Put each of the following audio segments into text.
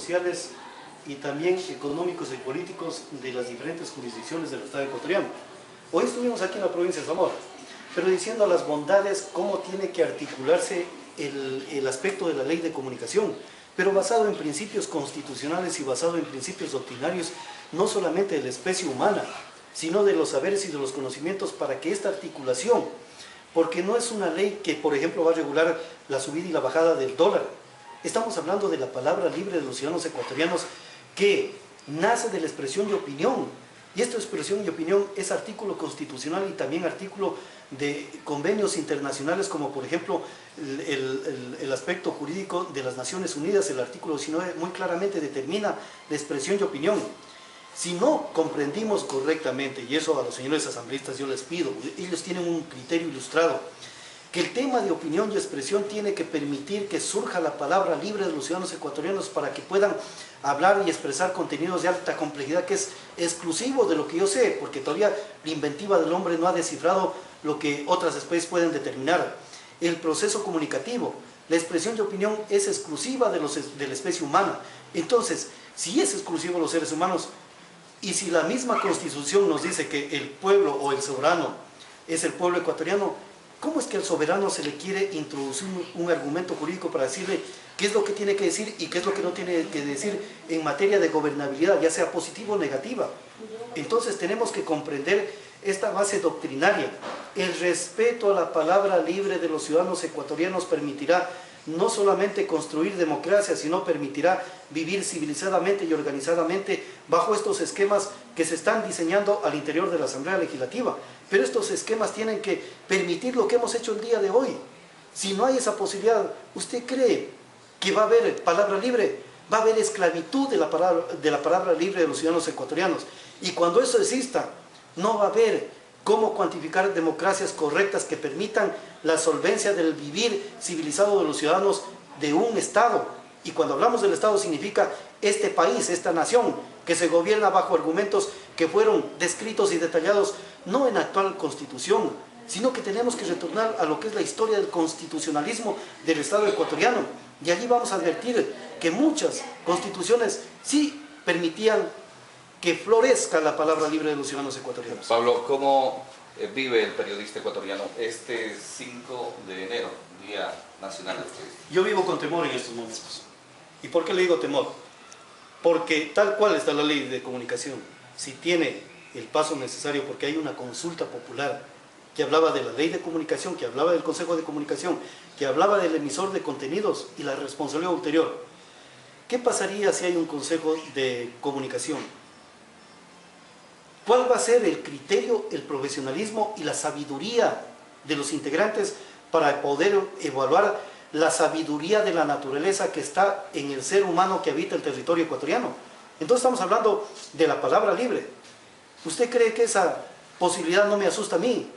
sociales y también económicos y políticos de las diferentes jurisdicciones del Estado ecuatoriano. Hoy estuvimos aquí en la provincia de Zamora, pero diciendo las bondades, cómo tiene que articularse el aspecto de la ley de comunicación, pero basado en principios constitucionales y basado en principios doctrinarios, no solamente de la especie humana, sino de los saberes y de los conocimientos, para que esta articulación, porque no es una ley que, por ejemplo, va a regular la subida y la bajada del dólar. Estamos hablando de la palabra libre de los ciudadanos ecuatorianos, que nace de la expresión de opinión, y esta expresión y opinión es artículo constitucional y también artículo de convenios internacionales, como por ejemplo el aspecto jurídico de las Naciones Unidas. El artículo 19 muy claramente determina la expresión y opinión. Si no comprendimos correctamente, y eso a los señores asambleístas yo les pido, ellos tienen un criterio ilustrado, que el tema de opinión y expresión tiene que permitir que surja la palabra libre de los ciudadanos ecuatorianos para que puedan hablar y expresar contenidos de alta complejidad, que es exclusivo de lo que yo sé, porque todavía la inventiva del hombre no ha descifrado lo que otras especies pueden determinar. El proceso comunicativo, la expresión de opinión es exclusiva de la especie humana. Entonces, si es exclusivo de los seres humanos, y si la misma Constitución nos dice que el pueblo o el soberano es el pueblo ecuatoriano, ¿cómo es que al soberano se le quiere introducir un argumento jurídico para decirle qué es lo que tiene que decir y qué es lo que no tiene que decir en materia de gobernabilidad, ya sea positiva o negativa? Entonces tenemos que comprender esta base doctrinaria. El respeto a la palabra libre de los ciudadanos ecuatorianos permitirá no solamente construir democracia, sino permitirá vivir civilizadamente y organizadamente bajo estos esquemas que se están diseñando al interior de la Asamblea Legislativa. Pero estos esquemas tienen que permitir lo que hemos hecho el día de hoy. Si no hay esa posibilidad, ¿usted cree que va a haber palabra libre? Va a haber esclavitud de la palabra libre de los ciudadanos ecuatorianos. Y cuando eso exista, no va a haber cómo cuantificar democracias correctas que permitan la solvencia del vivir civilizado de los ciudadanos de un Estado. Y cuando hablamos del Estado significa este país, esta nación, que se gobierna bajo argumentos que fueron descritos y detallados no en la actual Constitución, sino que tenemos que retornar a lo que es la historia del constitucionalismo del Estado ecuatoriano. Y allí vamos a advertir que muchas constituciones sí permitían que florezca la palabra libre de los ciudadanos ecuatorianos. Pablo, ¿cómo vive el periodista ecuatoriano este 5 de enero, Día Nacional del Periodista? Yo vivo con temor en estos momentos. ¿Y por qué le digo temor? Porque tal cual está la ley de comunicación, si tiene el paso necesario, porque hay una consulta popular que hablaba de la ley de comunicación, que hablaba del Consejo de Comunicación, que hablaba del emisor de contenidos y la responsabilidad ulterior. ¿Qué pasaría si hay un Consejo de Comunicación? ¿Cuál va a ser el criterio, el profesionalismo y la sabiduría de los integrantes para poder evaluar la sabiduría de la naturaleza que está en el ser humano que habita el territorio ecuatoriano? Entonces estamos hablando de la palabra libre. ¿Usted cree que esa posibilidad no me asusta a mí?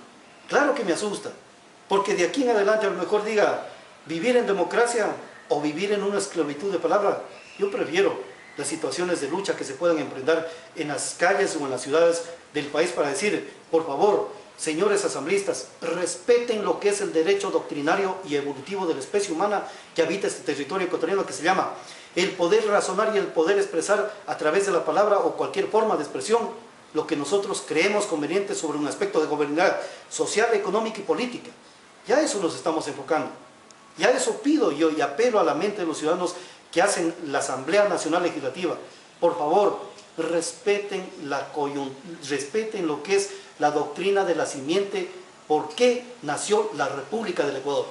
Claro que me asusta, porque de aquí en adelante a lo mejor diga vivir en democracia o vivir en una esclavitud de palabra. Yo prefiero las situaciones de lucha que se puedan emprender en las calles o en las ciudades del país para decir, por favor, señores asambleístas, respeten lo que es el derecho doctrinario y evolutivo de la especie humana que habita este territorio ecuatoriano, que se llama el poder razonar y el poder expresar a través de la palabra o cualquier forma de expresión lo que nosotros creemos conveniente sobre un aspecto de gobernabilidad social, económica y política. Ya a eso nos estamos enfocando. Ya a eso pido yo y apelo a la mente de los ciudadanos que hacen la Asamblea Nacional Legislativa. Por favor, respeten lo que es la doctrina de la simiente, por qué nació la República del Ecuador.